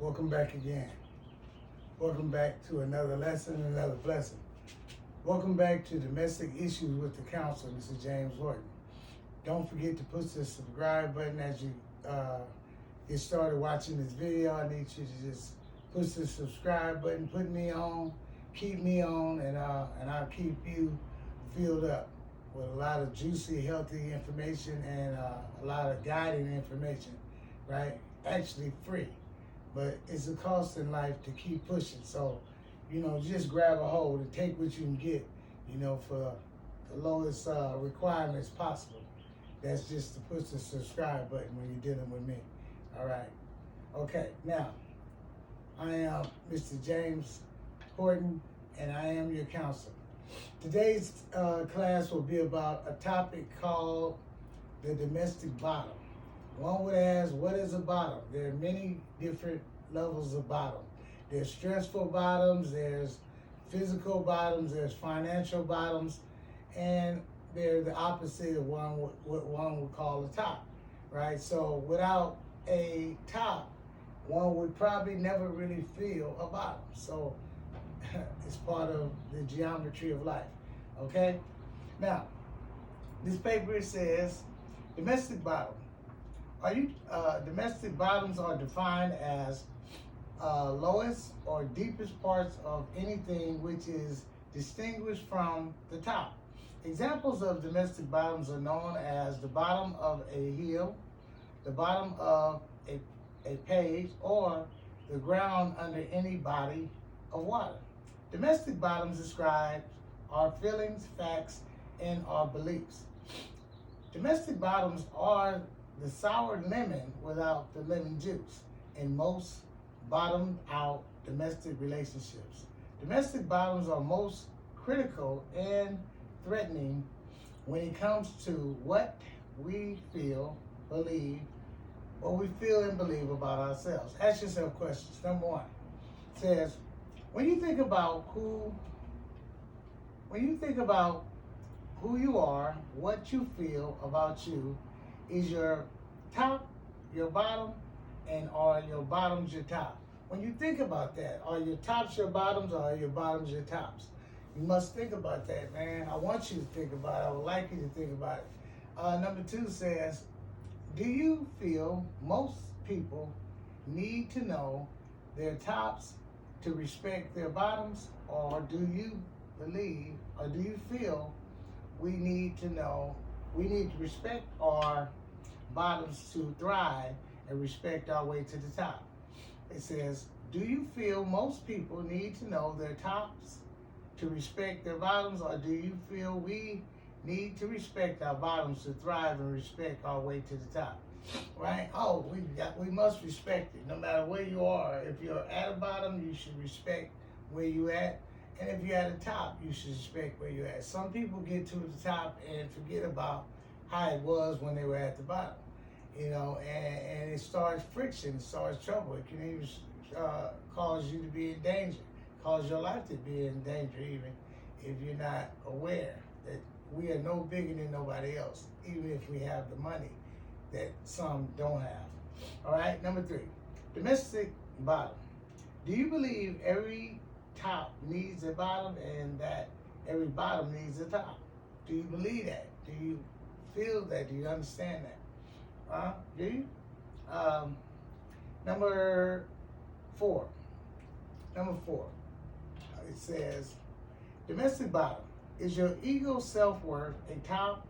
Welcome back again. Welcome back to another lesson, another blessing. Welcome back to Domestic Issues with the Counselor. This is James Horton. Don't forget to push the subscribe button as you get started watching this video. I need you to just push the subscribe button, put me on, keep me on, and I'll keep you filled up with a lot of juicy, healthy information and a lot of guiding information, right? Actually free. But it's a cost in life to keep pushing. So, just grab a hold and take what you can get, for the lowest requirements possible. That's just to push the subscribe button when you're dealing with me. All right. Okay, now, I am Mr. James Horton, and I am your counselor. Today's class will be about a topic called the domestic bottom. One would ask, what is a bottom? There are many different levels of bottom. There's stressful bottoms, there's physical bottoms, there's financial bottoms, and they're the opposite of what one would call a top, right? So without a top, one would probably never really feel a bottom. So it's part of the geometry of life, okay? Now, this paper says, domestic bottom. Domestic bottoms are defined as lowest or deepest parts of anything which is distinguished from the top. Examples of domestic bottoms are known as the bottom of a hill, the bottom of a page, or the ground under any body of water. Domestic bottoms describe our feelings, facts, and our beliefs. Domestic bottoms are the sour lemon without the lemon juice in most bottomed out domestic relationships. Domestic bottoms are most critical and threatening when it comes to what we feel, believe, or we feel and believe about ourselves. Ask yourself questions. Number one says, when you think about who you are, what you feel about you, is your top your bottom, and are your bottoms your top? When you think about that, are your tops your bottoms, or are your bottoms your tops? You must think about that, man. I want you to think about it. I would like you to think about it. Number two says, do you feel most people need to know their tops to respect their bottoms, or do you believe, or do you feel we need to respect our bottoms to thrive and respect our way to the top? It says, do you feel most people need to know their tops to respect their bottoms, or do you feel we need to respect our bottoms to thrive and respect our way to the top? Right? Oh, we must respect it no matter where you are. If you're at a bottom, you should respect where you at. And if you're at the top, you should respect where you're at. Some people get to the top and forget about how it was when they were at the bottom, and it starts friction, it starts trouble. It can even cause you to be in danger, cause your life to be in danger, even if you're not aware that we are no bigger than nobody else, even if we have the money that some don't have. All right, number three, domestic bottom. Do you believe every top needs a bottom and that every bottom needs a top? Do you believe that? Do you feel that? Do you understand that? Do you? Number four, it says, domestic bottom. Is your ego self-worth a top,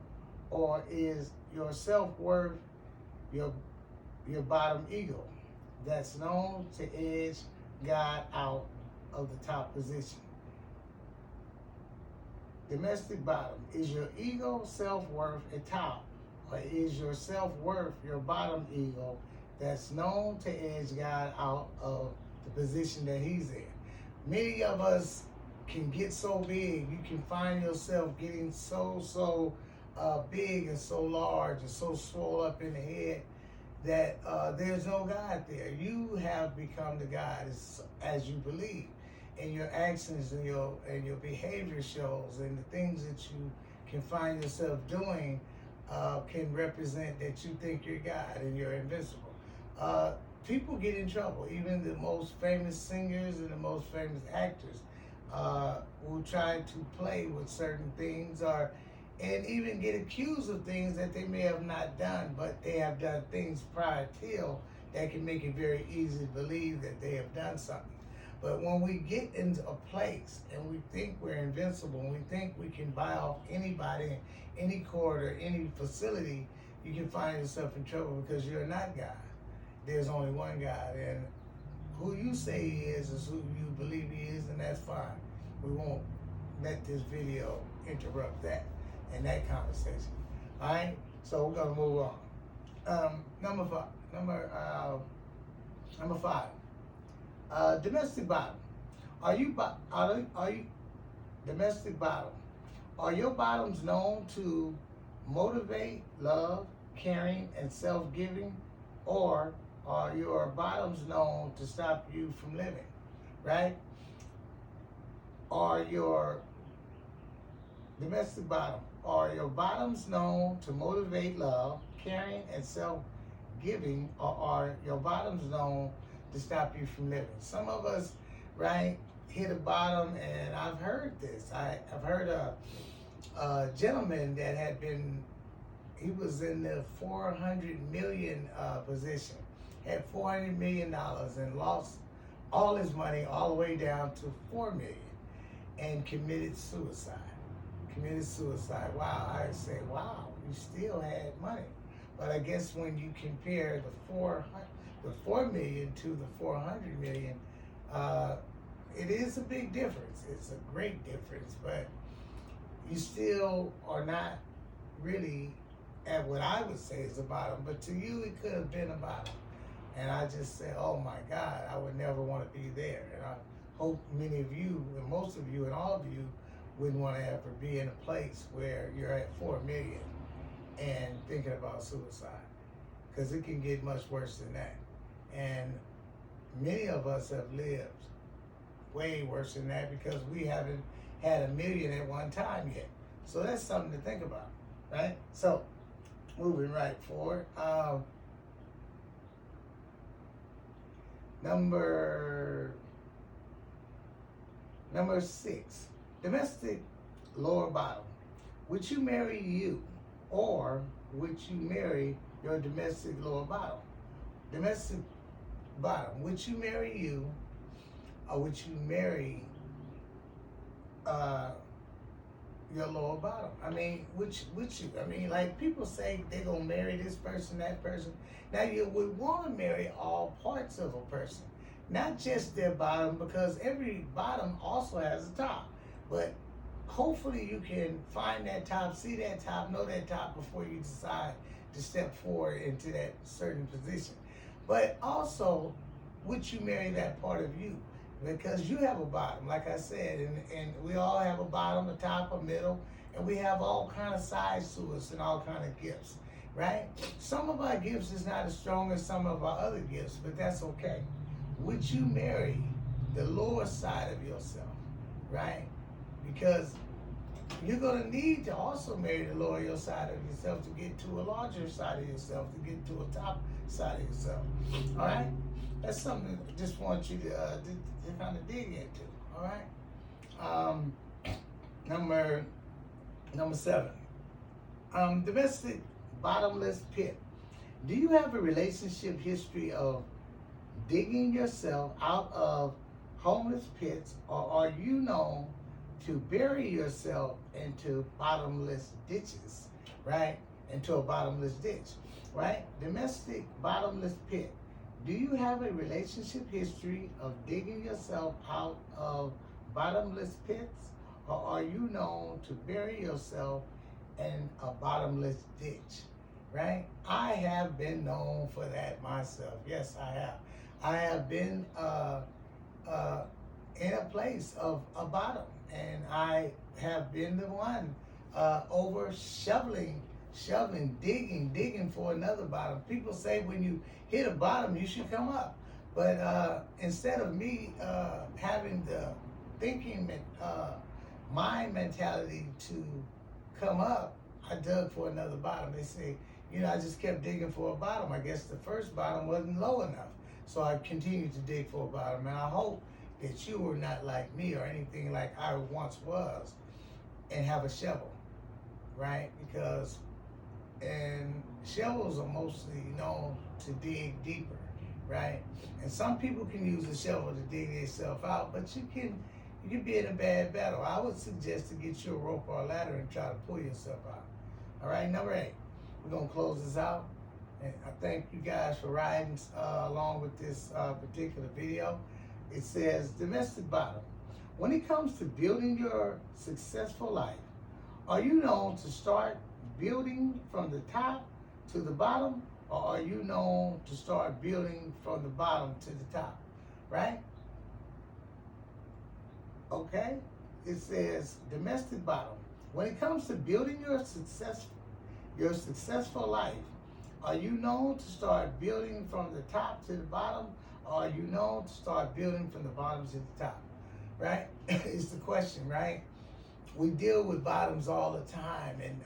or is your self-worth your bottom ego that's known to edge God out of the top position? Domestic bottom. Is your ego self-worth a top, or is your self-worth your bottom ego that's known to edge God out of the position that he's in? Many of us can get so big, you can find yourself getting so big and so large and so swole up in the head that there's no God there. You have become the God as you believe, and your actions and your behavior shows, and the things that you can find yourself doing can represent that you think you're God and you're invincible. people get in trouble. Even the most famous singers and the most famous actors will try to play with certain things, or and even get accused of things that they may have not done, but they have done things prior till that can make it very easy to believe that they have done something. But when we get into a place and we think we're invincible, and we think we can buy off anybody, any court or any facility, you can find yourself in trouble, because you're not God. There's only one God, and who you say he is who you believe he is, and that's fine. We won't let this video interrupt that and that conversation. All right, so we're gonna move on. Number five. Domestic bottom. Are you domestic bottom? Are your bottoms known to motivate, love, caring, and self-giving, or are your bottoms known to stop you from living? Right? Are your domestic bottom? Are your bottoms known to motivate, love, caring, and self-giving, or are your bottoms known to stop you from living? Some of us, right, hit a bottom, and I've heard this. I've heard a gentleman that had been, he was in the 400 million position, had $400 million and lost all his money all the way down to 4 million, and committed suicide. Wow, I say, wow, you still had money. But I guess when you compare the 4 million to the 400 million, it is a big difference. It's a great difference, but you still are not really at what I would say is the bottom, but to you it could have been a bottom. And I just say, oh my God, I would never want to be there. And I hope many of you, and most of you, and all of you wouldn't want to ever be in a place where you're at 4 million and thinking about suicide, because it can get much worse than that. And many of us have lived way worse than that, because we haven't had $1 million at one time yet. So that's something to think about, right? So moving right forward. Number 6, domestic lower bottom. Would you marry you, or would you marry your domestic lower bottom? Domestic bottom. Would you marry you, or would you marry your lower bottom? I mean, would you? I mean, like people say they're gonna marry this person, that person. Now you would want to marry all parts of a person, not just their bottom, because every bottom also has a top. But hopefully you can find that top, see that top, know that top before you decide to step forward into that certain position. But also, would you marry that part of you? Because you have a bottom, like I said, and we all have a bottom, a top, a middle, and we have all kind of sides to us and all kind of gifts, right? Some of our gifts is not as strong as some of our other gifts, but that's okay. Would you marry the lower side of yourself, right? Because you're going to need to also marry the lower side of yourself to get to a larger side of yourself, to get to a top side of yourself. All right? That's something I just want you to kind of dig into. All right? Number 7. Domestic bottomless pit. Do you have a relationship history of digging yourself out of homeless pits, or are you known to bury yourself into bottomless ditches, right? Into a bottomless ditch, right? Domestic bottomless pit. Do you have a relationship history of digging yourself out of bottomless pits, or are you known to bury yourself in a bottomless ditch, right? I have been known for that myself. Yes, I have. I have been in a place of a bottom, and I have been the one over shoveling, digging for another bottom. People say when you hit a bottom, you should come up. But instead of me having the thinking, mind mentality to come up, I dug for another bottom. They say, I just kept digging for a bottom. I guess the first bottom wasn't low enough. So I continue to dig for a bottom, and I hope that you are not like me or anything like I once was and have a shovel, right? Because and shovels are mostly known to dig deeper, right? And some people can use a shovel to dig themselves out, but you can be in a bad battle. I would suggest to get you a rope or a ladder and try to pull yourself out. All right, number 8. We're gonna close this out, and I thank you guys for riding along with this particular video. It says domestic bottom. When it comes to building your successful life, are you known to start building from the top to the bottom, or are you known to start building from the bottom to the top, right? Okay? It says domestic bottom. When it comes to building your successful life, are you known to start building from the top to the bottom, or are you known to start building from the bottom to the top, right? It's the question, right? We deal with bottoms all the time, and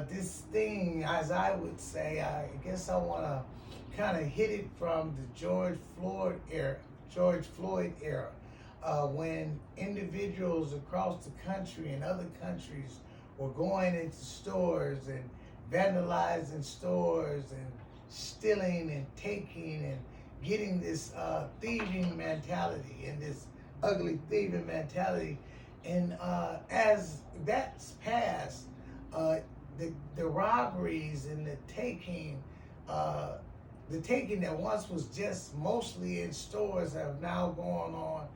this thing, as I would say, I guess I want to kind of hit it from the George Floyd era, when individuals across the country and other countries were going into stores and vandalizing stores and stealing and taking and getting this thieving mentality and this ugly thieving mentality. And as that's passed, the robberies and the taking that once was just mostly in stores have now gone on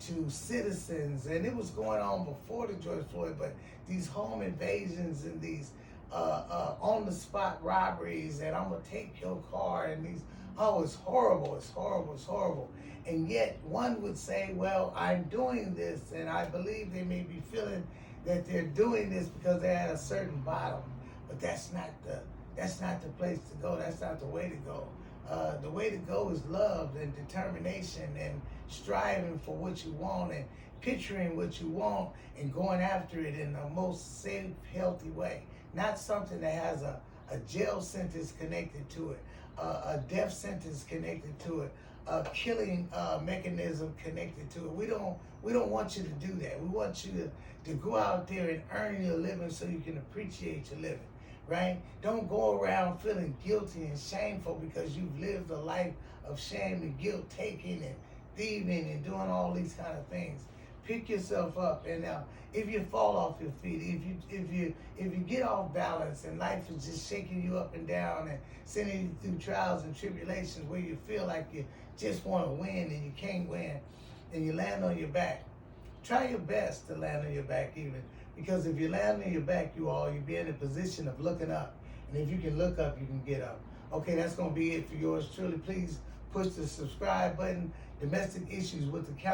to citizens, and it was going on before the George Floyd, but these home invasions and these on-the-spot robberies, and I'm gonna take your car, and these, oh, it's horrible, it's horrible, it's horrible. And yet one would say, well, I'm doing this, and I believe they may be feeling that they're doing this because they're at a certain bottom, but that's not the place to go. That's not the way to go. The way to go is love and determination and striving for what you want and picturing what you want and going after it in the most safe, healthy way. Not something that has a jail sentence connected to it, a death sentence connected to it, a killing mechanism connected to it. We don't want you to do that. We want you to go out there and earn your living so you can appreciate your living, right? Don't go around feeling guilty and shameful because you've lived a life of shame and guilt, taking and thieving and doing all these kind of things. Pick yourself up, and if you fall off your feet, if you get off balance and life is just shaking you up and down and sending you through trials and tribulations where you feel like you just want to win and you can't win, and you land on your back, try your best to land on your back even, because if you land on your back, you'll be in a position of looking up, and if you can look up, you can get up. Okay, that's going to be it for yours truly. Please push the subscribe button. Domestic Issues with the